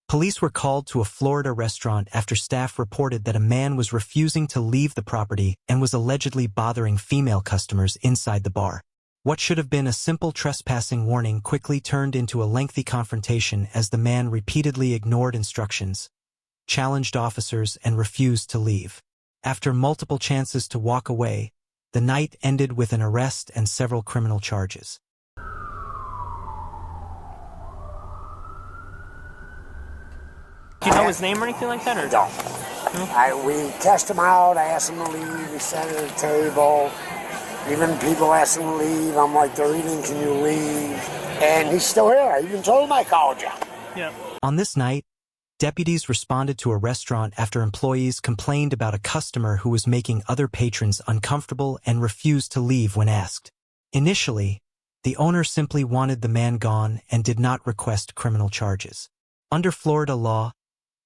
Police were called to a Florida restaurant after staff reported that a man was refusing to leave the property and was allegedly bothering female customers inside the bar. What should have been a simple trespassing warning quickly turned into a lengthy confrontation as the man repeatedly ignored instructions, challenged officers, and refused to leave. After multiple chances to walk away, the night ended with an arrest and several criminal charges. Do you know his name or anything like that? Or? No. We test him out, I asked him to leave, we sat at a table. Even people ask him to leave, I'm like, they're eating, can you leave? And he's still here. I even told him I called you. Yeah. On this night, deputies responded to a restaurant after employees complained about a customer who was making other patrons uncomfortable and refused to leave when asked. Initially, the owner simply wanted the man gone and did not request criminal charges. Under Florida law,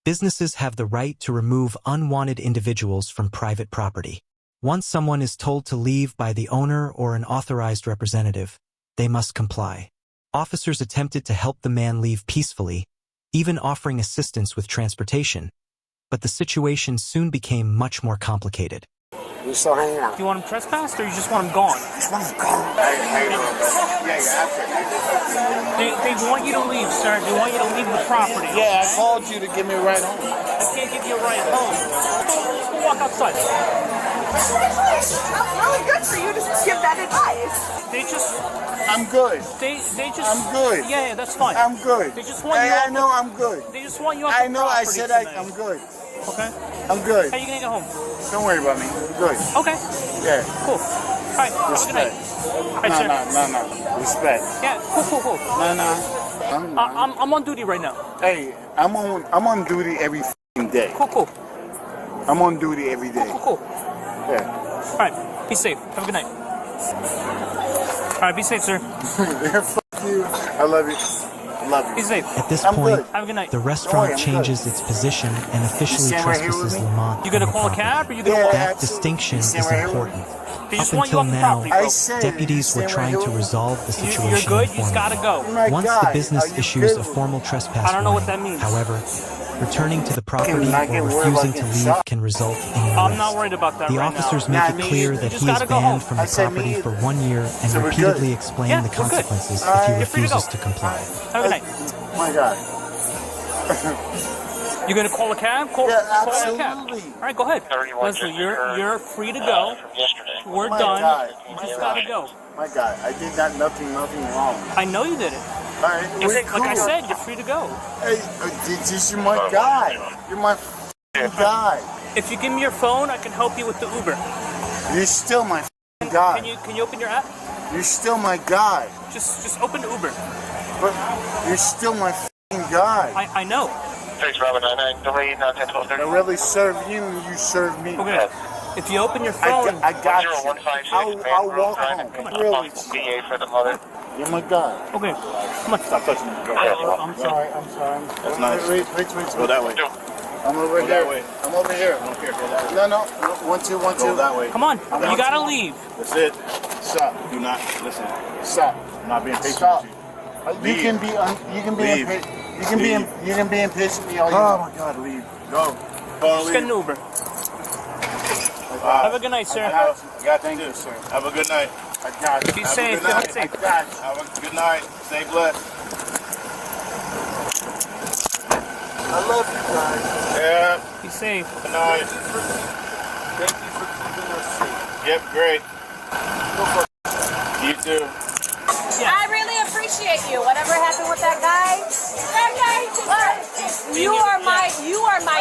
businesses have the right to remove unwanted individuals from private property. Once someone is told to leave by the owner or an authorized representative, they must comply. Officers attempted to help the man leave peacefully, even offering assistance with transportation, but the situation soon became much more complicated. He's still hanging out. Do you want him trespassed or you just want him gone? I just want him gone. They want you to leave, sir. They want you to leave the property. Yeah, I called you to give me a ride home. I can't give you a ride home. Go walk outside. Really good for you to give that advice. They just... I'm good. They just... I'm good. Yeah, that's fine. I'm good. They just want you I off know I'm good. They just want you off I the know I property said tonight. I'm good. Okay. I'm good. How are you going to get home? Don't worry about me. I'm good. Okay. Yeah. Cool. All right. Have a good night. All right, sir. No. Respect. Yeah. Cool. No. I'm on duty right now. Hey, I'm on duty every f***ing day. Cool. I'm on duty every day. Cool. Yeah. All right. Be safe. Have a good night. All right. Be safe, sir. Fuck you. I love you. Be safe. At this I'm point, good. Have a good night. the restaurant changes its position and officially stand right here trespasses with me? Lamont. You gonna from the call a property. cab or you gonna walk? That distinction is stand right here with me? important. They just Up want you until off the now, property, bro. I said deputies were stand right trying here to with me? resolve the situation You're good. You just informally. gotta go. My Once God, the business are you issues a kidding? formal trespass I don't know what warning, that means. however, returning to the property not or get worried about refusing to getting leave shot. can result in an I'm arrest. not worried about that The right officers now. make it clear that just he is gotta go home. banned from I the said me property for either. 1 year and So we're repeatedly good. explain Yeah, the we're good. consequences All right. if he You're free to refuses go. to comply. Have a good night. My God. You gonna call a cab? Call a cab. Absolutely. All right, go ahead. Leslie, you're free to go. We're My done. God. You just gotta go. My God, I did nothing wrong. I know you did it. All right, we're Like I cool. said, you're free to go. Hey, you're my guy. You're my f***ing guy. If you give me your phone, I can help you with the Uber. You're still my f***ing guy. Can you open your app? You're still my guy. Just open the Uber. But you're still my f***ing guy. I know. Thanks, Robin. 99, delay, 10, I really serve you and you serve me. Okay. If you open your phone, I got you. 0156, I'll walk home. Really. VA for the mother. You're my guy. okay. Come on. Stop touching me. I'm sorry. I'm sorry. That's nice. Wait. Go that way. I'm over Go here. that way. I'm over here. Here, go that way. No. 1, 2, 1, 2. Go that way. Come on. You gotta leave. That's it. Stop. Do not listen. Stop. I'm not being patient Stop. with you. You Leave. can be Leave. you can be impatient with me all you Oh want. my God, leave. Go. Go Just get an Uber. Have a good night, sir. You got things, sir. Have a good night. I got you. Be Have a safe. good Get home night. safe. I got you. Have a good night. Stay blessed. I love you guys. Yeah. Be safe. Good night. Thank you for keeping us safe. Yep, great. You too. I really appreciate you. Whatever happened with that guy? You are my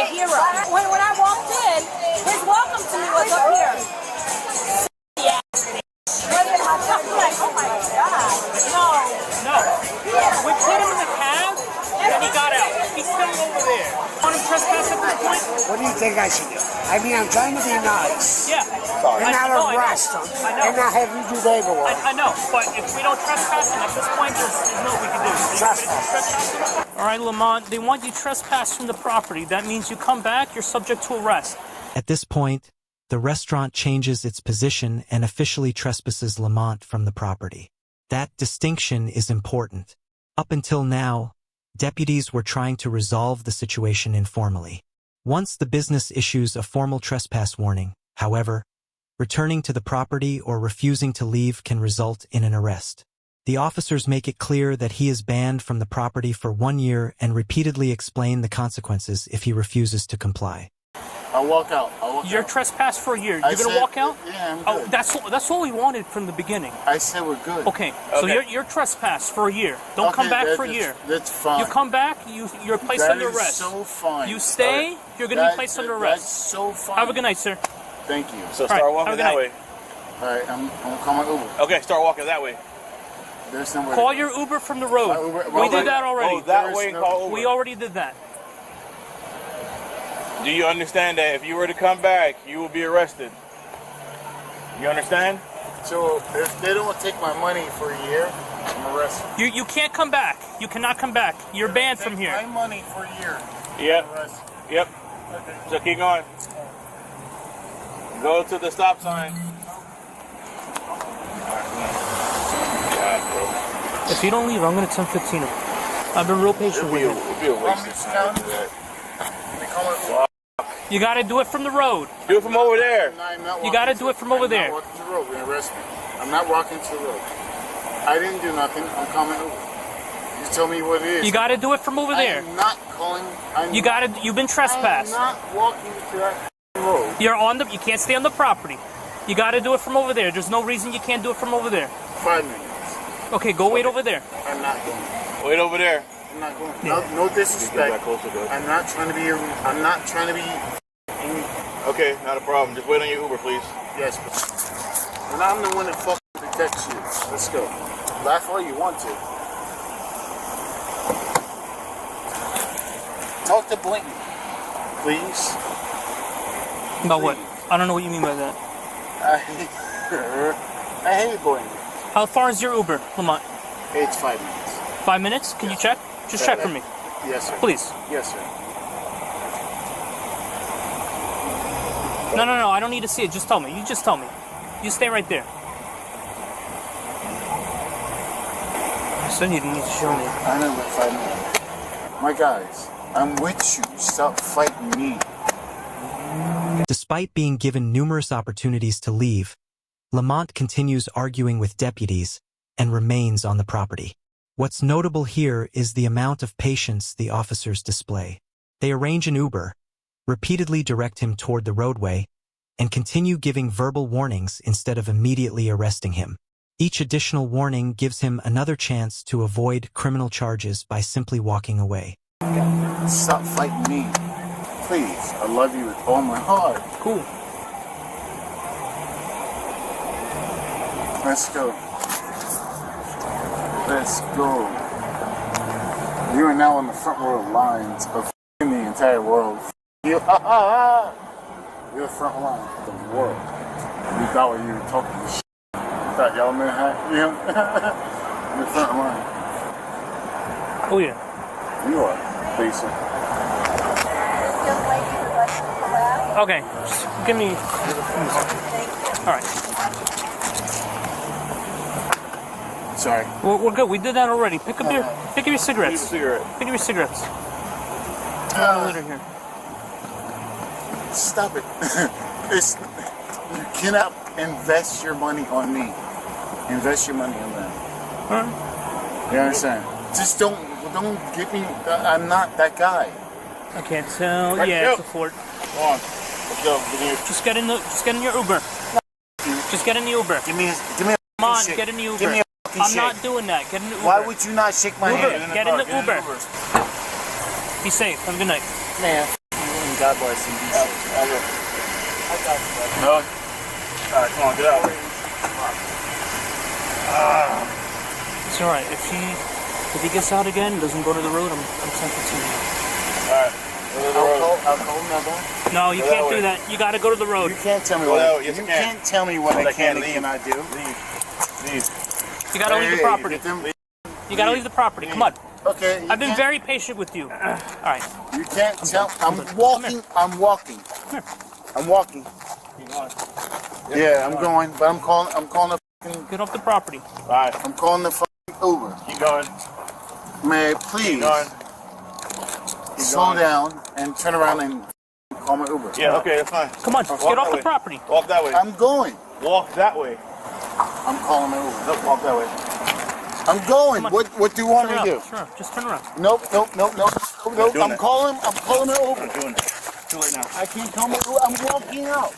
hero. When I walked in, his welcome to me was up here. Yeah. I'm like, oh my God. No. We put him in the cab, and he got out. He's still over there. Want him trespass at this point? What do you think I should do? I mean, I'm trying to be nice. Yeah. And not arrest him. I know. And not have you do paperwork. I know, but if we don't trespass him at this point, there's nothing we can do. Trespass. All right, Lamont, they want you trespassed from the property. That means you come back, you're subject to arrest. At this point, the restaurant changes its position and officially trespasses Lamont from the property. That distinction is important. Up until now, deputies were trying to resolve the situation informally. Once the business issues a formal trespass warning, however, returning to the property or refusing to leave can result in an arrest. The officers make it clear that he is banned from the property for 1 year and repeatedly explain the consequences if he refuses to comply. I'll walk out. You're trespassed for a year. You're gonna walk out? Yeah, I'm Oh, good. that's what we wanted from the beginning. I said we're good. Okay, so you're trespassed for a year. Don't come back for a year. That's fine. You come back, you're placed That under is arrest. so fine. You stay, you're gonna be placed under arrest. That's so fine. Have a good night, sir. Thank you. So start walking that way. All right, I'm calling my Uber. Okay, start walking that way. There's nowhere. Call your Uber from the road. We did that already. Oh, that way, call Uber. We already did that. Do you understand that if you were to come back, you will be arrested? You understand? So if they don't take my money for a year, I'm arrested. You can't come back. You cannot come back. You're banned from here. My money for a year. Yep. I'm arrested. Yep. So keep going. Go to the stop sign. If you don't leave, I'm gonna 10-15 him. I've been real patient with you. It'll be a waste of time to do that. You gotta do it from the road. Do it from over there. You gotta do it from over there. I'm not walking to the road. We're gonna arrest me. I'm not walking to the road. I didn't do nothing. I'm calling Uber. You tell me what it is. You gotta do it from over there. I'm not calling. You've been trespassed. I'm not walking to that road. You can't stay on the property. You gotta do it from over there. There's no reason you can't do it from over there. 5 minutes. Okay, go wait over there. I'm not going. Wait over there. I'm not going. No disrespect. I'm not trying to be. I'm not trying to be. Okay, not a problem. Just wait on your Uber, please. Yes, but and I'm the one that fucking protects you. Let's go. Laugh all you want to. Talk to Blinton, please. About what? I don't know what you mean by that. I hate Blinton. How far is your Uber, Lamont? It's 5 minutes. 5 minutes? Can you check? Just check for me. Yes, sir. Please. Yes, sir. No, I don't need to see it. Just tell me. You just tell me. You stay right there. You said you didn't need to show me. I know about 5 minutes. My guys, I'm with you. Stop fighting me. Despite being given numerous opportunities to leave, Lamont continues arguing with deputies and remains on the property. What's notable here is the amount of patience the officers display. They arrange an Uber, repeatedly direct him toward the roadway, and continue giving verbal warnings instead of immediately arresting him. Each additional warning gives him another chance to avoid criminal charges by simply walking away. Stop fighting me. Please, I love you with all my heart. Cool. Let's go. Let's go. You are now on the front row lines of the entire world. You, you're the front line of the world. We thought you were talking shit. You thought y'all knew how, you know? You're the front line. Oh, yeah. You are, basic. Okay. Just give me... All right. Sorry. We're good. We did that already. Pick up your cigarettes. Pick your Pick up your cigarettes. Litter here. Stop it. You cannot invest your money on me. Invest your money on them. All right. You understand? Just don't give me. I'm not that guy. I can't tell. Right, Yeah, go. it's a Ford. Come on. Let's go. Just get in your Uber. Just get in the Uber. Give me a Come on, shake. get in the Uber. Give me a I'm shake. not doing that. Get in the Uber. Why would you not shake my Uber. hand? Get in the Uber. Be safe. Have a good night. Man, God bless you. Be safe. No. All right, come on, get out. It's all right. If he gets out again, doesn't go to the road, I'm sent to you. All right. I'll call another one. No, you can't do that. You got to go to the road. You can't tell me Go what out. I, Yes, you I can. can't tell me what Yes, I I can can. and cannot do. Leave. You got to leave the property. You got to leave the property. Come on. Okay. I've been very patient with you. All right. You can't tell. I'm walking. I'm walking. I'm walking. Yeah, I'm going. But I'm calling. I'm calling the. Get off the property. All right. I'm calling the fucking Uber. Keep going. Man, please. Keep going. slow down and turn around and call my Uber. Yeah, okay, that's fine. Come on, get off the property. Walk that way. I'm going. Walk that way. I'm calling my Uber. Nope, walk that way. I'm going. What do you want me to do? Sure, just turn around. Nope. I'm calling my Uber. I'm doing it. Too late now. I can't call my Uber. I'm walking out.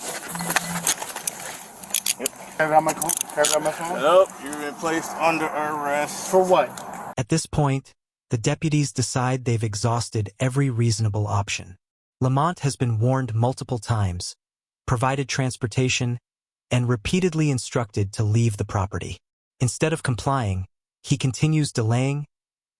Yep. Can I grab my phone? Nope, you've been placed under arrest. For what? At this point, the deputies decide they've exhausted every reasonable option. Lamont has been warned multiple times, provided transportation, and repeatedly instructed to leave the property. Instead of complying, he continues delaying,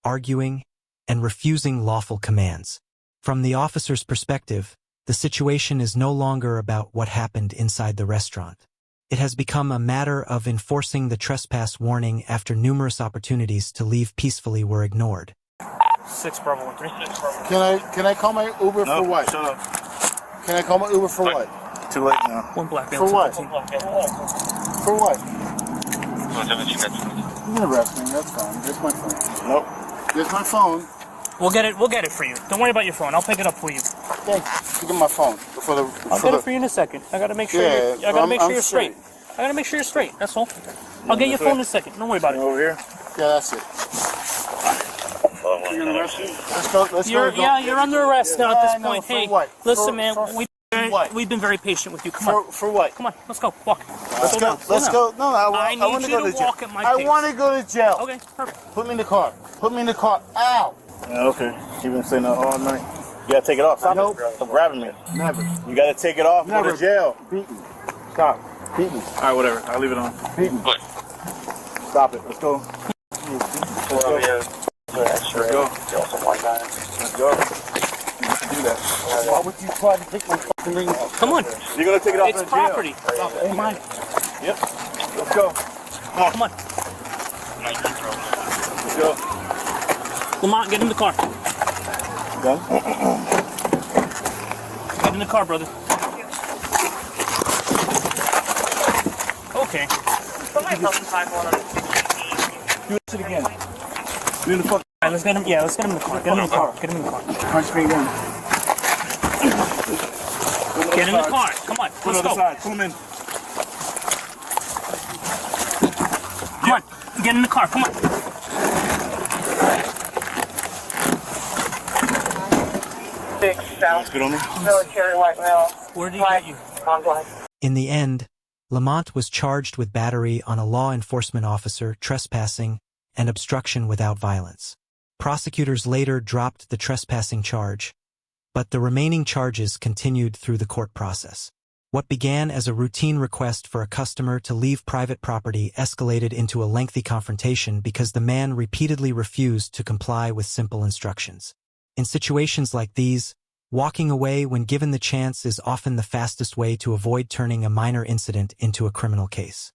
arguing, and refusing lawful commands. From the officer's perspective, the situation is no longer about what happened inside the restaurant. It has become a matter of enforcing the trespass warning after numerous opportunities to leave peacefully were ignored. 6 Bravo 1 3. Can I call my Uber Nope, for what? shut up. Can I call my Uber for what? Too late now. 1 black For what? For what? You can arrest me. That's fine. Here's my phone. Nope. Here's my phone. We'll get it for you. Don't worry about your phone. I'll pick it up for you. Thanks. Give me my phone. I'll get it for you in a second. I gotta make sure you're straight. I gotta make sure you're straight. That's all. I'll get your phone in a second. Don't worry about it. Over here. Yeah, that's it. You're gonna arrest me? Let's go. You're under arrest now at this point. For Hey, what? listen, man. what? We've been very patient with you. Come on. For what? Come on. Let's go. Walk. Let's go. Let's go. No, I need want to you go to to jail. walk at my I pace. want to go to jail. Okay, perfect. Put me in the car. Put me in the car. Ow. Yeah, okay. You've been saying that all night. You gotta take it off. Stop Nope. it. Stop grabbing me. Never. You gotta take it off. Go Never. to jail. Beat me. Stop. Beat me. Alright, whatever. I'll leave it on. Beat me. Stop it. Let's go. Let's go. Let's go. Let's go. Do that. Why would you try to take my fucking ring off? Come on. You're gonna take it off It's in jail. property. Hey, mine. Yep. Let's go. Come on. Let's go. Lamont, get in the car. Done? Get in the car, brother. Okay. Do this shit again. Do the fuck. All right, let's get him. Yeah, let's get him in the car. Get him in the car. Get him in the car. Punch me again. Get in the car. Come on. Pull Let's the other go. side. Pull him in. Come on. Get in the car. Come on. Big South Good on me. military white male. Where did he get you? Complex. In the end, Lamont was charged with battery on a law enforcement officer, trespassing, and obstruction without violence. Prosecutors later dropped the trespassing charge, but the remaining charges continued through the court process. What began as a routine request for a customer to leave private property escalated into a lengthy confrontation because the man repeatedly refused to comply with simple instructions. In situations like these, walking away when given the chance is often the fastest way to avoid turning a minor incident into a criminal case.